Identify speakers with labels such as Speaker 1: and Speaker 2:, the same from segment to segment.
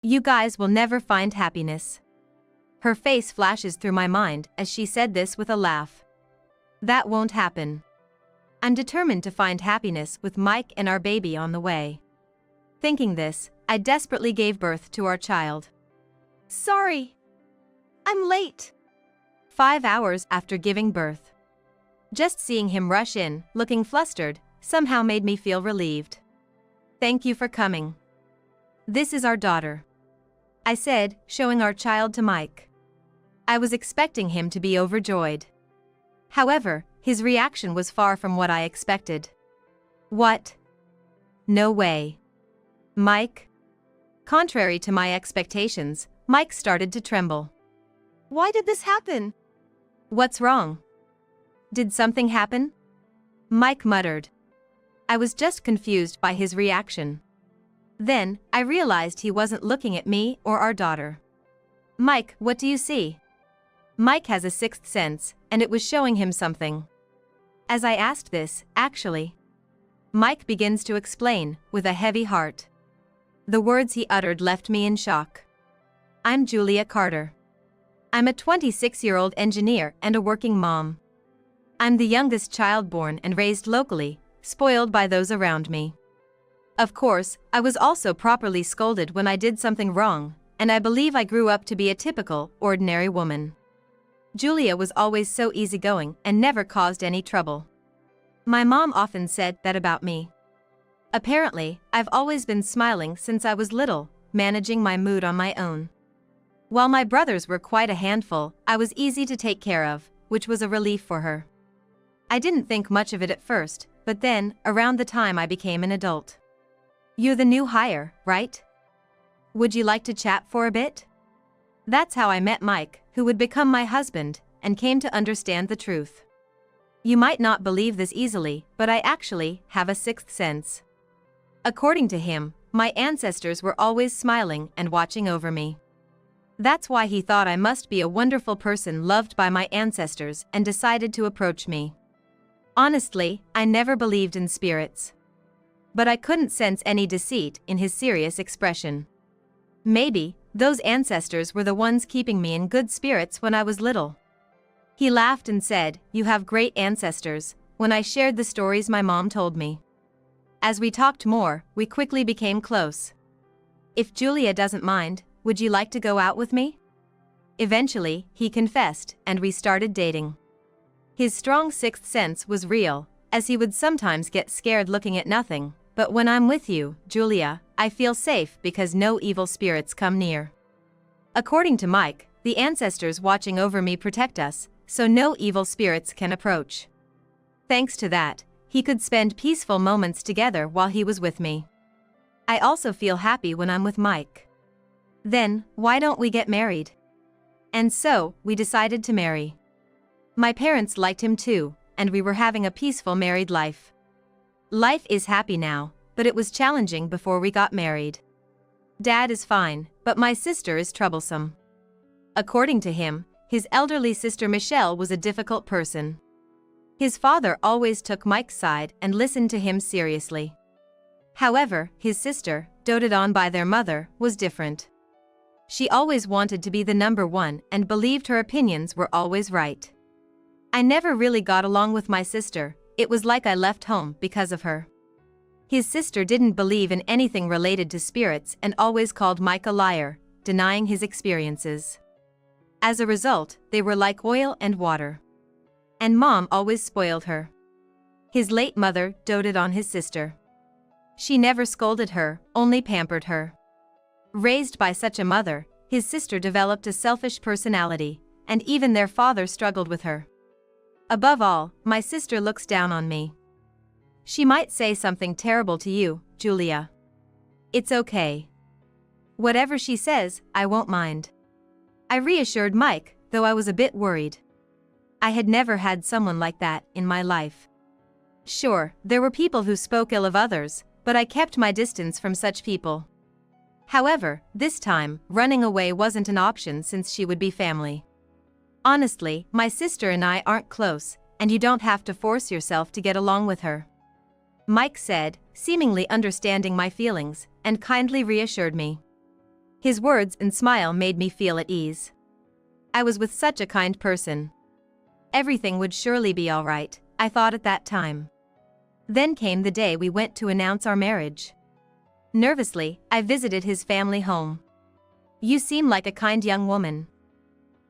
Speaker 1: You guys will never find happiness. Her face flashes through my mind as she said this with a laugh. That won't happen. I'm determined to find happiness with Mike and our baby on the way. Thinking this, I desperately gave birth to our child. Sorry. I'm late. 5 hours after giving birth. Just seeing him rush in, looking flustered, somehow made me feel relieved. Thank you for coming. This is our daughter, I said, showing our child to Mike. I was expecting him to be overjoyed. However, his reaction was far from what I expected. What? No way. Mike? Contrary to my expectations, Mike started to tremble. Why did this happen? What's wrong? Did something happen? Mike muttered. I was just confused by his reaction. Then, I realized he wasn't looking at me or our daughter. Mike, what do you see? Mike has a sixth sense, and it was showing him something. As I asked this, actually. Mike begins to explain, with a heavy heart. The words he uttered left me in shock. I'm Julia Carter. I'm a 26-year-old engineer and a working mom. I'm the youngest child born and raised locally, spoiled by those around me. Of course, I was also properly scolded when I did something wrong, and I believe I grew up to be a typical, ordinary woman. Julia was always so easygoing and never caused any trouble. My mom often said that about me. Apparently, I've always been smiling since I was little, managing my mood on my own. While my brothers were quite a handful, I was easy to take care of, which was a relief for her. I didn't think much of it at first, but then, around the time I became an adult. You're the new hire, right? Would you like to chat for a bit? That's how I met Mike, who would become my husband, and came to understand the truth. You might not believe this easily, but I actually have a sixth sense. According to him, my ancestors were always smiling and watching over me. That's why he thought I must be a wonderful person loved by my ancestors and decided to approach me. Honestly, I never believed in spirits. But I couldn't sense any deceit in his serious expression. Maybe, those ancestors were the ones keeping me in good spirits when I was little. He laughed and said, "You have great ancestors," when I shared the stories my mom told me. As we talked more, we quickly became close. If Julia doesn't mind, would you like to go out with me? Eventually, he confessed, and we started dating. His strong sixth sense was real, as he would sometimes get scared looking at nothing, but when I'm with you, Julia, I feel safe because no evil spirits come near. According to Mike, the ancestors watching over me protect us, so no evil spirits can approach. Thanks to that, he could spend peaceful moments together while he was with me. I also feel happy when I'm with Mike. Then, why don't we get married? And so, we decided to marry. My parents liked him too, and we were having a peaceful married life. Life is happy now, but it was challenging before we got married. Dad is fine, but my sister is troublesome. According to him, his elderly sister Michelle was a difficult person. His father always took Mike's side and listened to him seriously. However, his sister, doted on by their mother, was different. She always wanted to be the number one and believed her opinions were always right. I never really got along with my sister, it was like I left home because of her. His sister didn't believe in anything related to spirits and always called Mike a liar, denying his experiences. As a result, they were like oil and water. And Mom always spoiled her. His late mother doted on his sister. She never scolded her, only pampered her. Raised by such a mother, his sister developed a selfish personality, and even their father struggled with her. Above all, my sister looks down on me. She might say something terrible to you, Julia. It's okay. Whatever she says, I won't mind. I reassured Mike, though I was a bit worried. I had never had someone like that in my life. Sure, there were people who spoke ill of others, but I kept my distance from such people. However, this time, running away wasn't an option since she would be family. Honestly, my sister and I aren't close, and you don't have to force yourself to get along with her. Mike said, seemingly understanding my feelings, and kindly reassured me. His words and smile made me feel at ease. I was with such a kind person. Everything would surely be all right, I thought at that time. Then came the day we went to announce our marriage. Nervously, I visited his family home. "You seem like a kind young woman.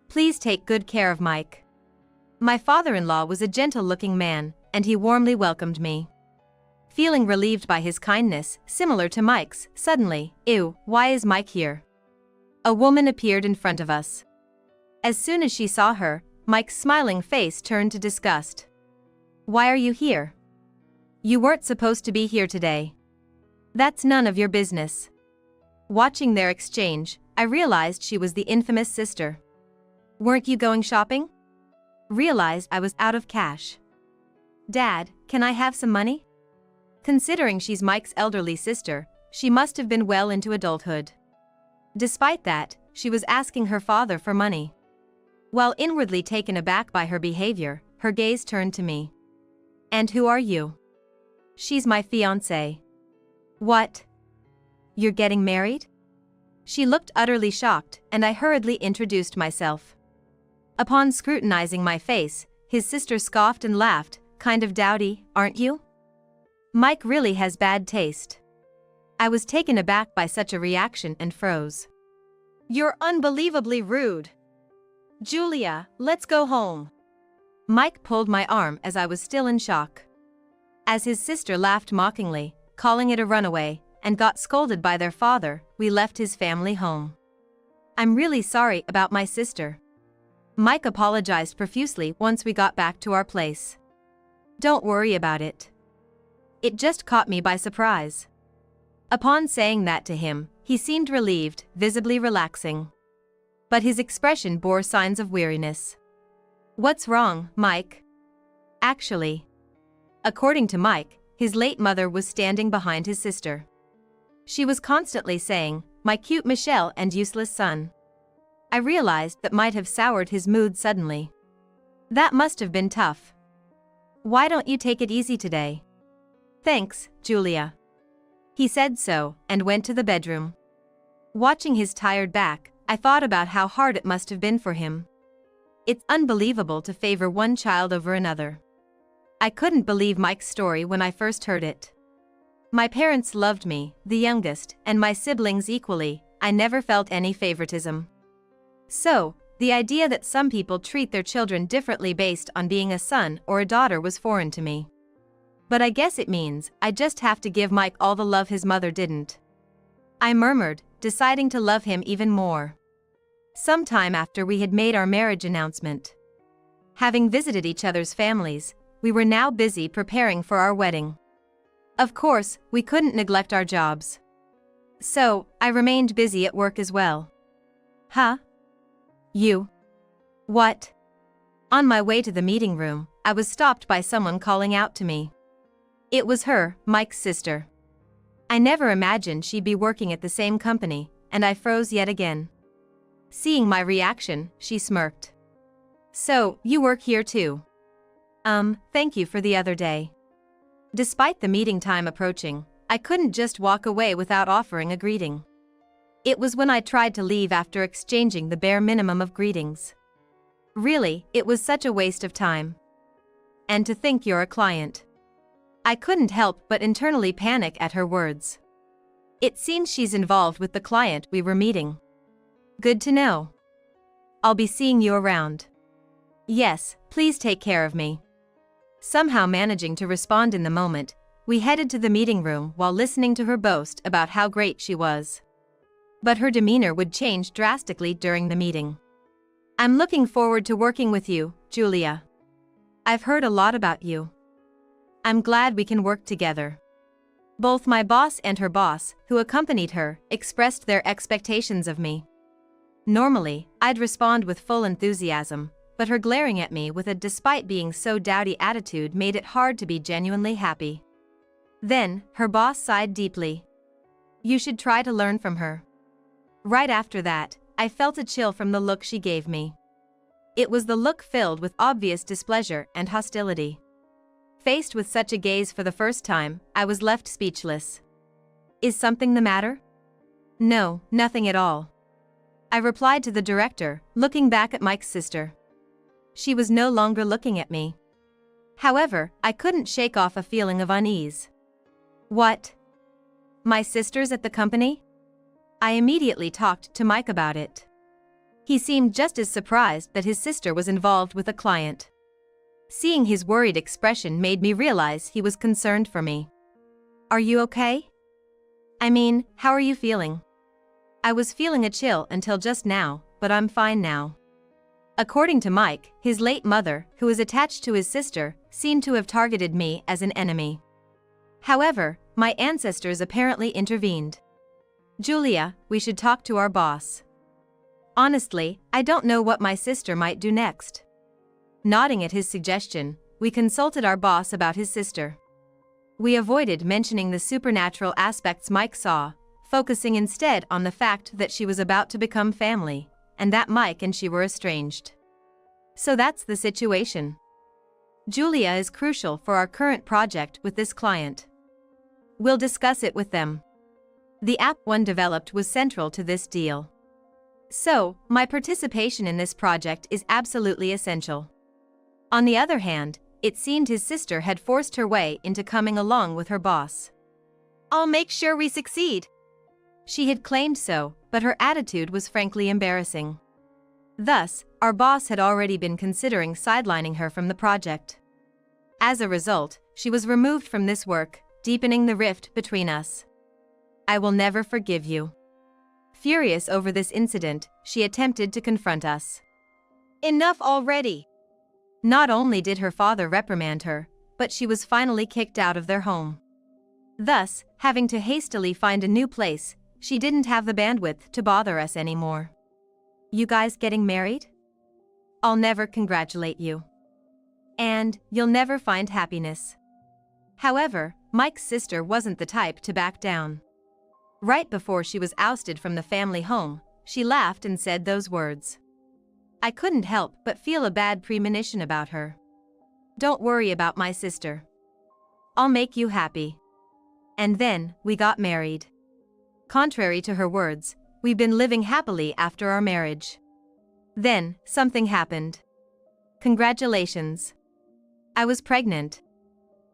Speaker 1: Please take good care of Mike." My father-in-law was a gentle-looking man, and he warmly welcomed me. Feeling relieved by his kindness, similar to Mike's, suddenly, "Ew, why is Mike here?" A woman appeared in front of us. As soon as she saw her, Mike's smiling face turned to disgust. "Why are you here? You weren't supposed to be here today. That's none of your business." Watching their exchange, I realized she was the infamous sister. "Weren't you going shopping?" Realized I was out of cash. "Dad, can I have some money?" Considering she's Mike's elderly sister, she must have been well into adulthood. Despite that, she was asking her father for money. While inwardly taken aback by her behavior, her gaze turned to me. "And who are you?" "She's my fiancée." "What? You're getting married?" She looked utterly shocked, and I hurriedly introduced myself. Upon scrutinizing my face, his sister scoffed and laughed, "Kind of dowdy, aren't you? Mike really has bad taste." I was taken aback by such a reaction and froze. "You're unbelievably rude. Julia, let's go home." Mike pulled my arm as I was still in shock. As his sister laughed mockingly, calling it a runaway, and got scolded by their father, we left his family home. "I'm really sorry about my sister." Mike apologized profusely once we got back to our place. "Don't worry about it. It just caught me by surprise." Upon saying that to him, he seemed relieved, visibly relaxing. But his expression bore signs of weariness. "What's wrong, Mike?" Actually, according to Mike, his late mother was standing behind his sister. She was constantly saying, "My cute Michelle and useless son." I realized that might have soured his mood suddenly. That must have been tough. "Why don't you take it easy today?" "Thanks, Julia." He said so, and went to the bedroom. Watching his tired back, I thought about how hard it must have been for him. It's unbelievable to favor one child over another. I couldn't believe Mike's story when I first heard it. My parents loved me, the youngest, and my siblings equally. I never felt any favoritism. So, the idea that some people treat their children differently based on being a son or a daughter was foreign to me. But I guess it means I just have to give Mike all the love his mother didn't. I murmured, deciding to love him even more. Sometime after we had made our marriage announcement. Having visited each other's families, we were now busy preparing for our wedding. Of course, we couldn't neglect our jobs. So, I remained busy at work as well. "Huh? You? What?" On my way to the meeting room, I was stopped by someone calling out to me. It was her, Mike's sister. I never imagined she'd be working at the same company, and I froze yet again. Seeing my reaction, she smirked. "So, you work here too?" Thank you for the other day." Despite the meeting time approaching, I couldn't just walk away without offering a greeting. It was when I tried to leave after exchanging the bare minimum of greetings. Really, it was such a waste of time. "And to think you're a client." I couldn't help but internally panic at her words. It seems she's involved with the client we were meeting. Good to know. I'll be seeing you around. Yes, please take care of me. Somehow managing to respond in the moment, we headed to the meeting room while listening to her boast about how great she was. But her demeanor would change drastically during the meeting. "I'm looking forward to working with you, Julia. I've heard a lot about you. I'm glad we can work together." Both my boss and her boss, who accompanied her, expressed their expectations of me. Normally, I'd respond with full enthusiasm, but her glaring at me with a "despite being so dowdy" attitude made it hard to be genuinely happy. Then, her boss sighed deeply. "You should try to learn from her." Right after that, I felt a chill from the look she gave me. It was the look filled with obvious displeasure and hostility. Faced with such a gaze for the first time, I was left speechless. "Is something the matter?" "No, nothing at all." I replied to the director, looking back at Mike's sister. She was no longer looking at me. However, I couldn't shake off a feeling of unease. What? My sister's at the company? I immediately talked to Mike about it. He seemed just as surprised that his sister was involved with a client. Seeing his worried expression made me realize he was concerned for me. Are you okay? I mean, how are you feeling? I was feeling a chill until just now, but I'm fine now. According to Mike, his late mother, who was attached to his sister, seemed to have targeted me as an enemy. However, my ancestors apparently intervened. Julia, we should talk to our boss. Honestly, I don't know what my sister might do next. Nodding at his suggestion, we consulted our boss about his sister. We avoided mentioning the supernatural aspects Mike saw, focusing instead on the fact that she was about to become family, and that Mike and she were estranged. So that's the situation. Julia is crucial for our current project with this client. We'll discuss it with them. The app one developed was central to this deal. So, my participation in this project is absolutely essential. On the other hand, it seemed his sister had forced her way into coming along with her boss. I'll make sure we succeed. She had claimed so, but her attitude was frankly embarrassing. Thus, our boss had already been considering sidelining her from the project. As a result, she was removed from this work, deepening the rift between us. I will never forgive you. Furious over this incident, she attempted to confront us. Enough already! Not only did her father reprimand her, but she was finally kicked out of their home. Thus, having to hastily find a new place, she didn't have the bandwidth to bother us anymore. You guys getting married? I'll never congratulate you. And you'll never find happiness. However, Mike's sister wasn't the type to back down. Right before she was ousted from the family home, she laughed and said those words. I couldn't help but feel a bad premonition about her. Don't worry about my sister. I'll make you happy. And then, we got married. Contrary to her words, we've been living happily after our marriage. Then, something happened. Congratulations. I was pregnant.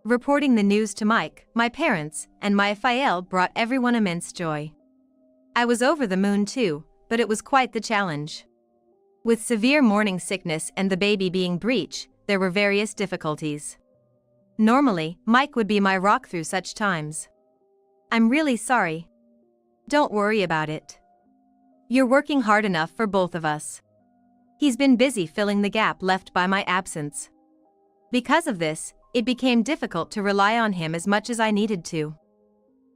Speaker 1: Reporting the news to Mike, my parents, and my Fael brought everyone immense joy. I was over the moon too, but it was quite the challenge. With severe morning sickness and the baby being breech, there were various difficulties. Normally, Mike would be my rock through such times. I'm really sorry. Don't worry about it. You're working hard enough for both of us. He's been busy filling the gap left by my absence. Because of this, it became difficult to rely on him as much as I needed to.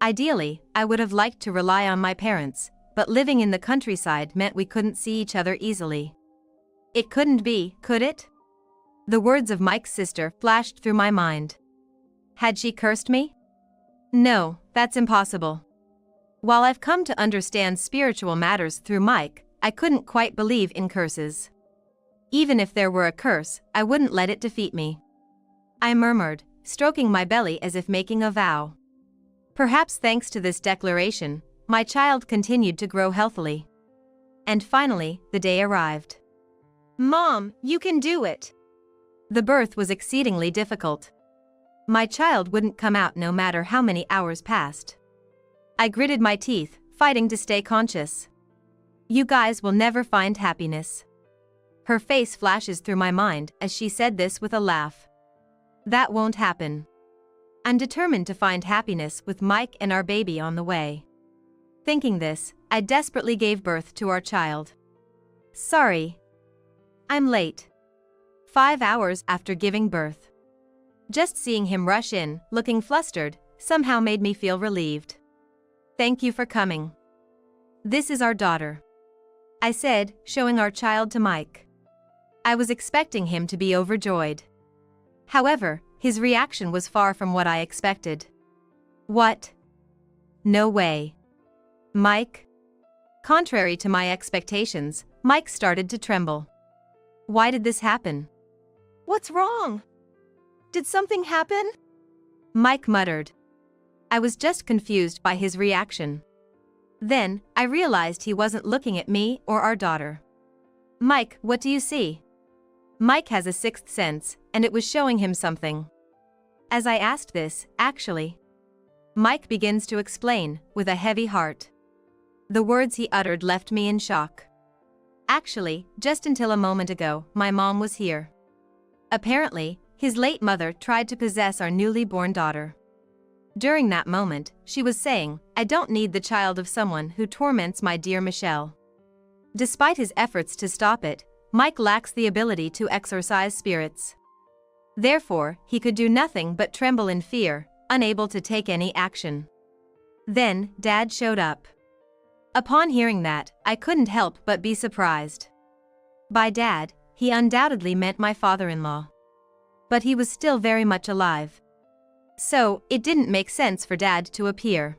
Speaker 1: Ideally, I would have liked to rely on my parents, but living in the countryside meant we couldn't see each other easily. It couldn't be, could it? The words of Mike's sister flashed through my mind. Had she cursed me? No, that's impossible. While I've come to understand spiritual matters through Mike, I couldn't quite believe in curses. Even if there were a curse, I wouldn't let it defeat me. I murmured, stroking my belly as if making a vow. Perhaps thanks to this declaration, my child continued to grow healthily. And finally, the day arrived. Mom, you can do it! The birth was exceedingly difficult. My child wouldn't come out no matter how many hours passed. I gritted my teeth, fighting to stay conscious. You guys will never find happiness. Her face flashes through my mind as she said this with a laugh. That won't happen. I'm determined to find happiness with Mike and our baby on the way. Thinking this, I desperately gave birth to our child. Sorry. I'm late. 5 hours after giving birth. Just seeing him rush in, looking flustered, somehow made me feel relieved. Thank you for coming. This is our daughter. I said, showing our child to Mike. I was expecting him to be overjoyed. However, his reaction was far from what I expected. What? No way. Mike? Contrary to my expectations, Mike started to tremble. Why did this happen? What's wrong? Did something happen? Mike muttered. I was just confused by his reaction. Then, I realized he wasn't looking at me or our daughter. "Mike, what do you see?" Mike has a sixth sense, and it was showing him something. As I asked this, actually. Mike begins to explain, with a heavy heart. The words he uttered left me in shock. "Actually, just until a moment ago, my mom was here. Apparently, his late mother tried to possess our newly born daughter. During that moment, she was saying, 'I don't need the child of someone who torments my dear Michelle.' Despite his efforts to stop it, Mike lacks the ability to exorcise spirits. Therefore, he could do nothing but tremble in fear, unable to take any action. Then, Dad showed up. Upon hearing that, I couldn't help but be surprised. By Dad, he undoubtedly meant my father-in-law. But he was still very much alive. So, it didn't make sense for Dad to appear.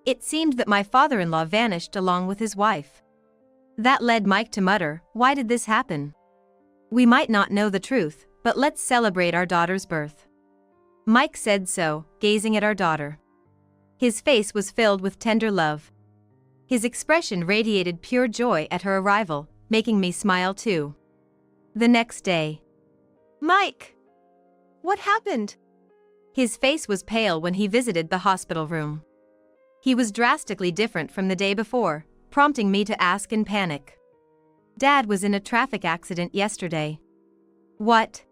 Speaker 1: It seemed that my father-in-law vanished along with his wife. That led Mike to mutter, "Why did this happen? We might not know the truth, but let's celebrate our daughter's birth." Mike said so, gazing at our daughter. His face was filled with tender love. His expression radiated pure joy at her arrival, making me smile too. The next day. "Mike! What happened?" His face was pale when he visited the hospital room. He was drastically different from the day before, prompting me to ask in panic. "Dad was in a traffic accident yesterday." "What?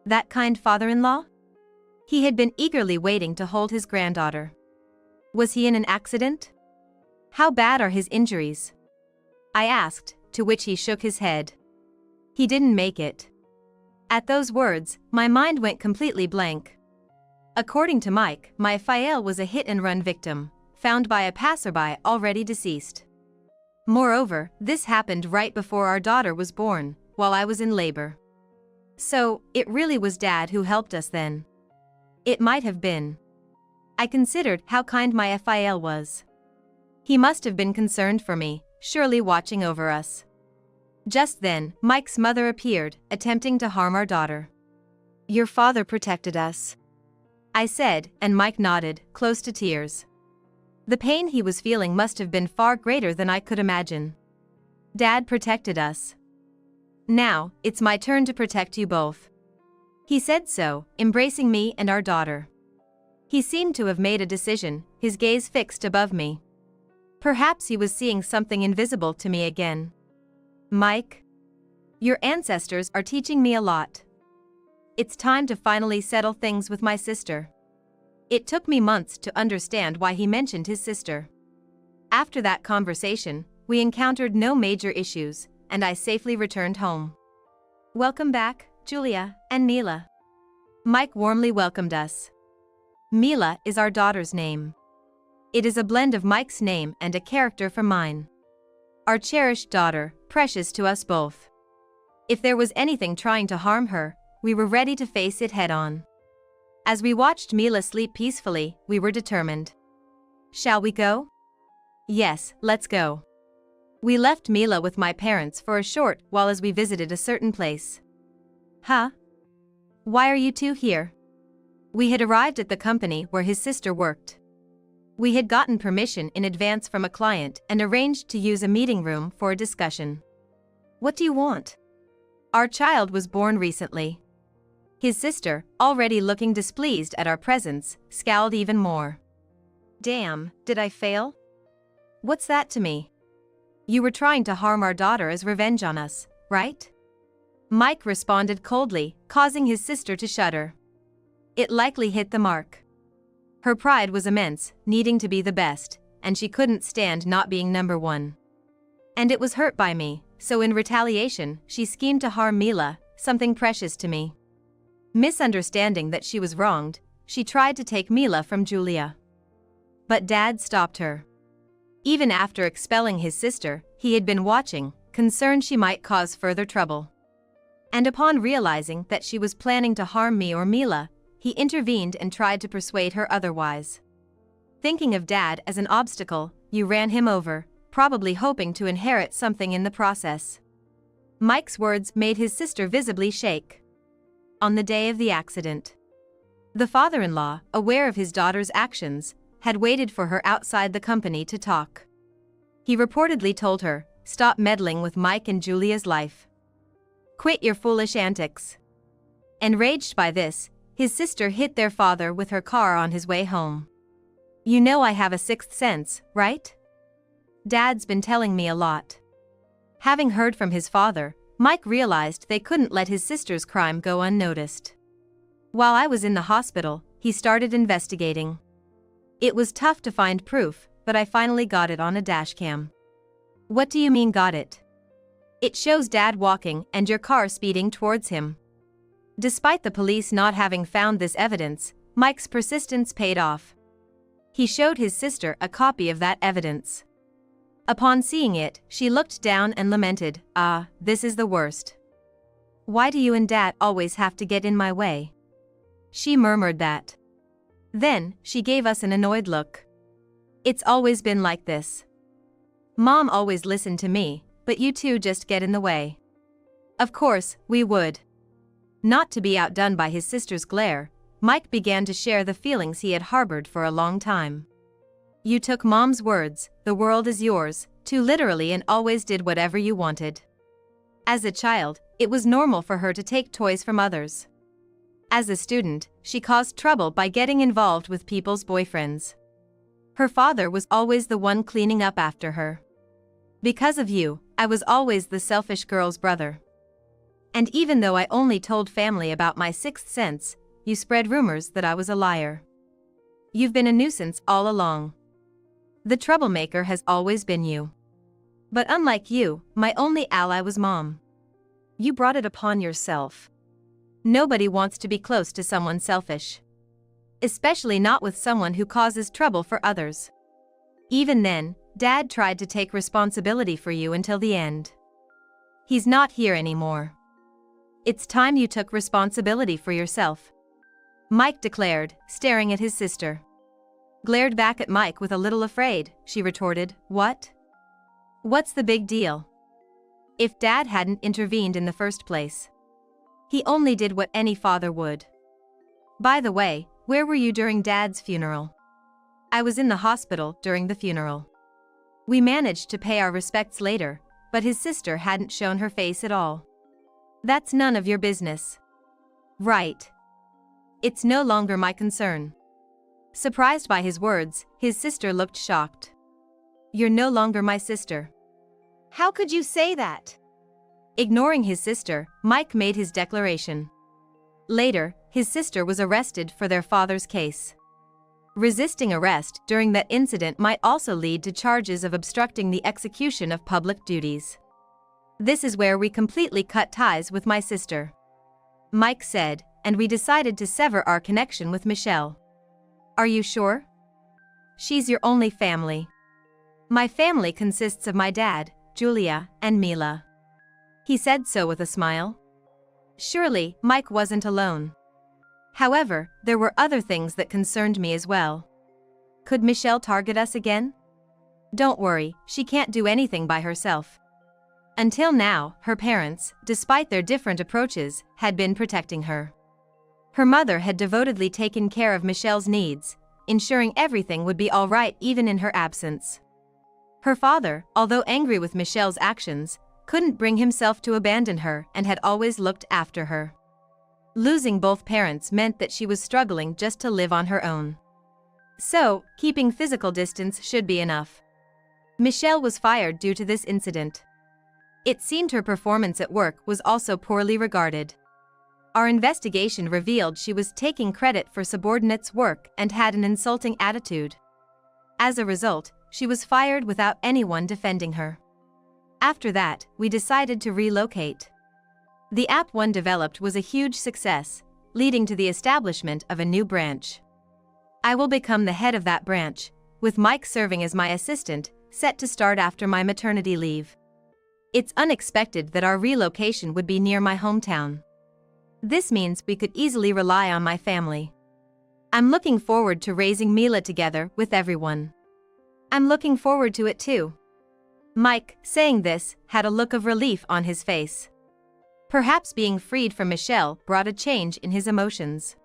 Speaker 1: That kind father-in-law?" He had been eagerly waiting to hold his granddaughter. "Was he in an accident? How bad are his injuries?" I asked, to which he shook his head. "He didn't make it." At those words, my mind went completely blank. According to Mike, my Fael was a hit-and-run victim, found by a passerby already deceased. Moreover, this happened right before our daughter was born, while I was in labor. So, it really was Dad who helped us then. It might have been. I considered how kind my Fael was. He must have been concerned for me, surely watching over us. Just then, Mike's mother appeared, attempting to harm our daughter. "Your father protected us," I said, and Mike nodded, close to tears. The pain he was feeling must have been far greater than I could imagine. "Dad protected us. Now, it's my turn to protect you both." He said so, embracing me and our daughter. He seemed to have made a decision, his gaze fixed above me. Perhaps he was seeing something invisible to me again. "Mike, your ancestors are teaching me a lot. It's time to finally settle things with my sister." It took me months to understand why he mentioned his sister. After that conversation, we encountered no major issues, and I safely returned home. "Welcome back, Julia and Mila." Mike warmly welcomed us. Mila is our daughter's name. It is a blend of Mike's name and a character from mine. Our cherished daughter, precious to us both. If there was anything trying to harm her, we were ready to face it head-on. As we watched Mila sleep peacefully, we were determined. "Shall we go?" "Yes, let's go." We left Mila with my parents for a short while as we visited a certain place. "Huh? Why are you two here?" We had arrived at the company where his sister worked. We had gotten permission in advance from a client and arranged to use a meeting room for a discussion. "What do you want?" Our child was born recently. His sister, already looking displeased at our presence, scowled even more. "Damn, did I fail? What's that to me? You were trying to harm our daughter as revenge on us, right?" Mike responded coldly, causing his sister to shudder. It likely hit the mark. Her pride was immense, needing to be the best, and she couldn't stand not being number one. And it was hurt by me, so in retaliation, she schemed to harm Mila, something precious to me. Misunderstanding that she was wronged, she tried to take Mila from Julia. But Dad stopped her. Even after expelling his sister, he had been watching, concerned she might cause further trouble. And upon realizing that she was planning to harm me or Mila, he intervened and tried to persuade her otherwise. Thinking of Dad as an obstacle, you ran him over, probably hoping to inherit something in the process. Mike's words made his sister visibly shake. On the day of the accident, the father-in-law, aware of his daughter's actions, had waited for her outside the company to talk. He reportedly told her, "Stop meddling with Mike and Julia's life. Quit your foolish antics." Enraged by this, his sister hit their father with her car on his way home. "You know I have a sixth sense, right? Dad's been telling me a lot." Having heard from his father, Mike realized they couldn't let his sister's crime go unnoticed. While I was in the hospital, he started investigating. It was tough to find proof, but I finally got it on a dashcam. "What do you mean got it?" "It shows Dad walking and your car speeding towards him." Despite the police not having found this evidence, Mike's persistence paid off. He showed his sister a copy of that evidence. Upon seeing it, she looked down and lamented, "Ah, this is the worst. Why do you and Dad always have to get in my way?" She murmured that. Then, she gave us an annoyed look. "It's always been like this. Mom always listened to me, but you two just get in the way." Of course, we would. Not to be outdone by his sister's glare, Mike began to share the feelings he had harbored for a long time. "You took Mom's words, 'The world is yours,' too literally and always did whatever you wanted. As a child, it was normal for her to take toys from others. As a student, she caused trouble by getting involved with people's boyfriends. Her father was always the one cleaning up after her. Because of you, I was always the selfish girl's brother. And even though I only told family about my sixth sense, you spread rumors that I was a liar. You've been a nuisance all along. The troublemaker has always been you. But unlike you, my only ally was Mom. You brought it upon yourself. Nobody wants to be close to someone selfish. Especially not with someone who causes trouble for others. Even then, Dad tried to take responsibility for you until the end. He's not here anymore. It's time you took responsibility for yourself," Mike declared, staring at his sister. Glared back at Mike with a little afraid, she retorted, "What? What's the big deal? If Dad hadn't intervened in the first place. He only did what any father would. By the way, where were you during Dad's funeral?" "I was in the hospital during the funeral. We managed to pay our respects later, but his sister hadn't shown her face at all." "That's none of your business." "Right. It's no longer my concern." Surprised by his words, his sister looked shocked. "You're no longer my sister." "How could you say that?" Ignoring his sister, Mike made his declaration. Later, his sister was arrested for their father's case. Resisting arrest during that incident might also lead to charges of obstructing the execution of public duties. "This is where we completely cut ties with my sister," Mike said, "and we decided to sever our connection with Michelle." "Are you sure? She's your only family." "My family consists of my dad, Julia, and Mila." He said so with a smile. Surely, Mike wasn't alone. However, there were other things that concerned me as well. Could Michelle target us again? "Don't worry, she can't do anything by herself." Until now, her parents, despite their different approaches, had been protecting her. Her mother had devotedly taken care of Michelle's needs, ensuring everything would be all right even in her absence. Her father, although angry with Michelle's actions, couldn't bring himself to abandon her and had always looked after her. Losing both parents meant that she was struggling just to live on her own. So, keeping physical distance should be enough. Michelle was fired due to this incident. It seemed her performance at work was also poorly regarded. Our investigation revealed she was taking credit for subordinates' work and had an insulting attitude. As a result, she was fired without anyone defending her. After that, we decided to relocate. The app one developed was a huge success, leading to the establishment of a new branch. I will become the head of that branch, with Mike serving as my assistant, set to start after my maternity leave. It's unexpected that our relocation would be near my hometown. This means we could easily rely on my family. I'm looking forward to raising Mila together with everyone. I'm looking forward to it too. Mike, saying this, had a look of relief on his face. Perhaps being freed from Michelle brought a change in his emotions.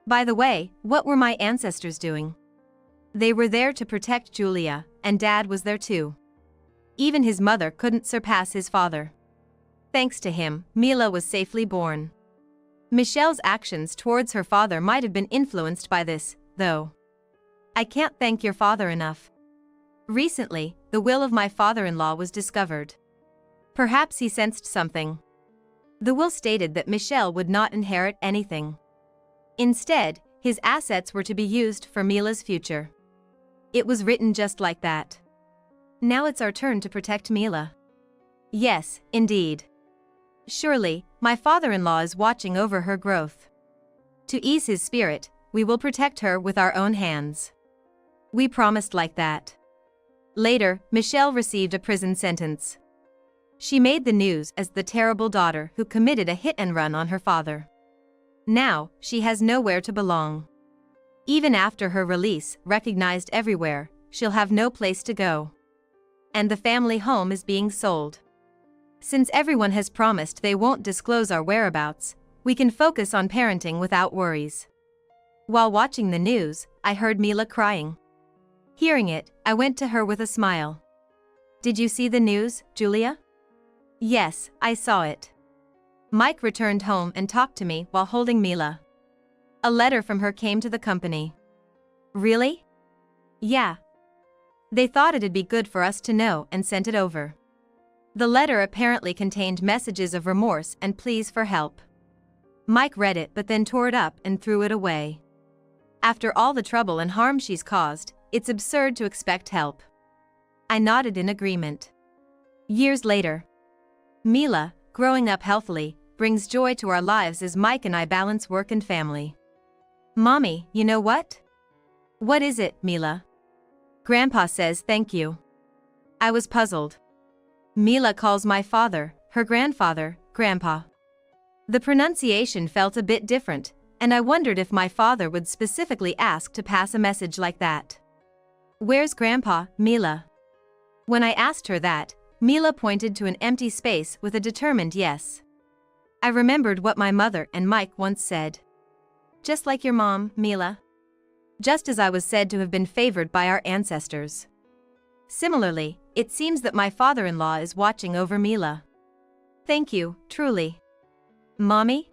Speaker 1: By the way, what were my ancestors doing? They were there to protect Julia, and Dad was there too. Even his mother couldn't surpass his father. Thanks to him, Mila was safely born. Michelle's actions towards her father might have been influenced by this, though. I can't thank your father enough. Recently, the will of my father-in-law was discovered. Perhaps he sensed something. The will stated that Michelle would not inherit anything. Instead, his assets were to be used for Mila's future. It was written just like that. Now it's our turn to protect Mila. Yes, indeed. Surely, my father-in-law is watching over her growth. To ease his spirit, we will protect her with our own hands. We promised like that. Later, Michelle received a prison sentence. She made the news as the terrible daughter who committed a hit-and-run on her father. Now, she has nowhere to belong. Even after her release, recognized everywhere, she'll have no place to go. And the family home is being sold. Since everyone has promised they won't disclose our whereabouts, we can focus on parenting without worries. While watching the news, I heard Mila crying. Hearing it, I went to her with a smile. Did you see the news, Julia? Yes, I saw it. Mike returned home and talked to me while holding Mila. A letter from her came to the company. Really? Yeah. They thought it'd be good for us to know and sent it over. The letter apparently contained messages of remorse and pleas for help. Mike read it but then tore it up and threw it away. After all the trouble and harm she's caused, it's absurd to expect help. I nodded in agreement. Years later. Mila, growing up healthily, brings joy to our lives as Mike and I balance work and family. Mommy, you know what? What is it, Mila? Grandpa says thank you. I was puzzled. Mila calls my father, her grandfather, Grandpa. The pronunciation felt a bit different, and I wondered if my father would specifically ask to pass a message like that. Where's Grandpa, Mila? When I asked her that, Mila pointed to an empty space with a determined yes. I remembered what my mother and Mike once said. Just like your mom, Mila. Just as I was said to have been favored by our ancestors. Similarly, it seems that my father-in-law is watching over Mila. Thank you, truly. Mommy?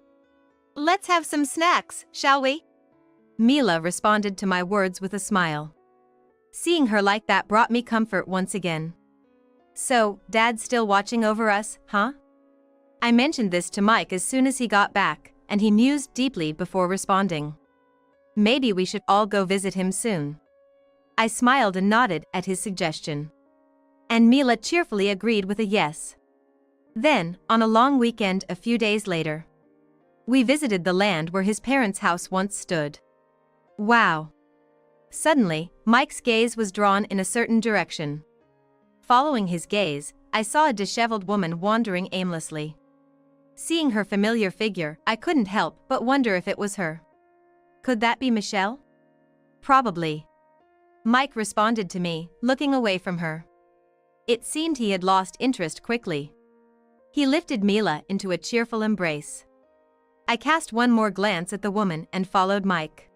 Speaker 1: Let's have some snacks, shall we? Mila responded to my words with a smile. Seeing her like that brought me comfort once again. So, Dad's still watching over us, huh? I mentioned this to Mike as soon as he got back, and he mused deeply before responding. Maybe we should all go visit him soon. I smiled and nodded at his suggestion. And Mila cheerfully agreed with a yes. Then, on a long weekend a few days later, we visited the land where his parents' house once stood. Wow! Suddenly, Mike's gaze was drawn in a certain direction. Following his gaze, I saw a disheveled woman wandering aimlessly. Seeing her familiar figure, I couldn't help but wonder if it was her. Could that be Michelle? Probably. Mike responded to me, looking away from her. It seemed he had lost interest quickly. He lifted Mila into a cheerful embrace. I cast one more glance at the woman and followed Mike.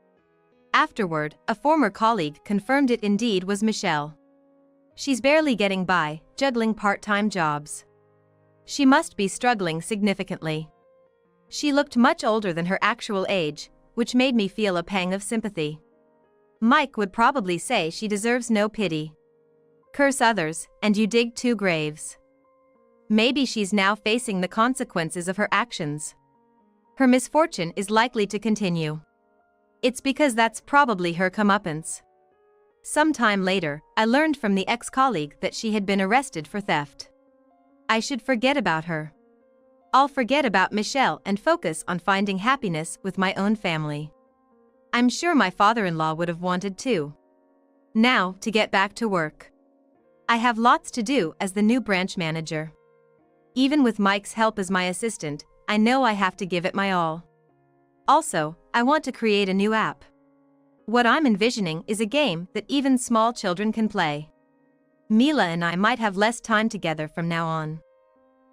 Speaker 1: Afterward, a former colleague confirmed it indeed was Michelle. She's barely getting by, juggling part-time jobs. She must be struggling significantly. She looked much older than her actual age, which made me feel a pang of sympathy. Mike would probably say she deserves no pity. Curse others, and you dig two graves. Maybe she's now facing the consequences of her actions. Her misfortune is likely to continue. It's because that's probably her comeuppance. Some time later, I learned from the ex-colleague that she had been arrested for theft. I should forget about her. I'll forget about Michelle and focus on finding happiness with my own family. I'm sure my father-in-law would have wanted to. Now, to get back to work. I have lots to do as the new branch manager. Even with Mike's help as my assistant, I know I have to give it my all. Also, I want to create a new app. What I'm envisioning is a game that even small children can play. Mila and I might have less time together from now on.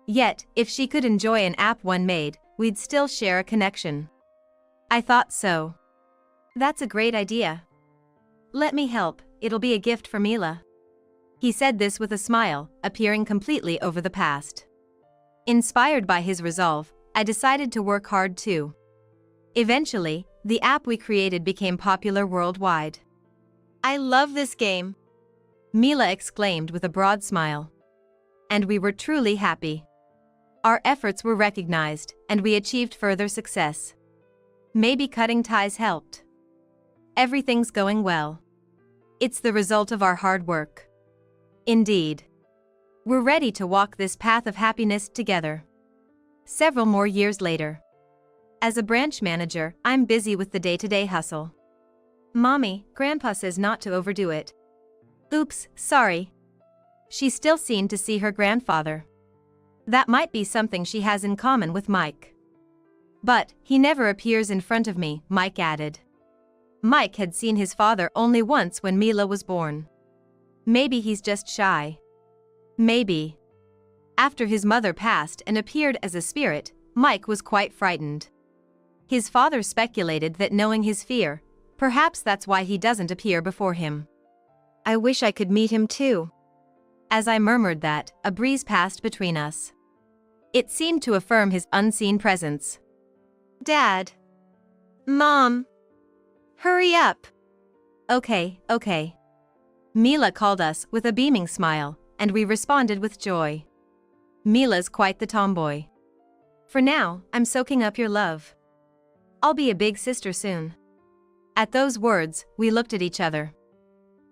Speaker 1: Yet, if she could enjoy an app one made, we'd still share a connection. I thought so. That's a great idea. Let me help, it'll be a gift for Mila. He said this with a smile, appearing completely over the past. Inspired by his resolve, I decided to work hard too. Eventually, the app we created became popular worldwide. "I love this game," Mila exclaimed with a broad smile. And we were truly happy. Our efforts were recognized, and we achieved further success. Maybe cutting ties helped. Everything's going well. It's the result of our hard work. Indeed. We're ready to walk this path of happiness together. Several more years later. As a branch manager, I'm busy with the day-to-day hustle. "Mommy, Grandpa says not to overdo it." "Oops, sorry." She's still seen to see her grandfather. That might be something she has in common with Mike. "But he never appears in front of me," Mike added. Mike had seen his father only once when Mila was born. Maybe he's just shy. Maybe. After his mother passed and appeared as a spirit, Mike was quite frightened. His father speculated that knowing his fear, perhaps that's why he doesn't appear before him. "I wish I could meet him too." As I murmured that, a breeze passed between us. It seemed to affirm his unseen presence. "Dad. Mom. Hurry up." Okay. Mila called us with a beaming smile, and we responded with joy. Mila's quite the tomboy. "For now, I'm soaking up your love. I'll be a big sister soon." At those words, we looked at each other.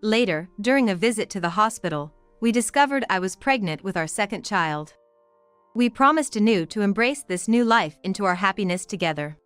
Speaker 1: Later, during a visit to the hospital, we discovered I was pregnant with our second child. We promised anew to embrace this new life into our happiness together.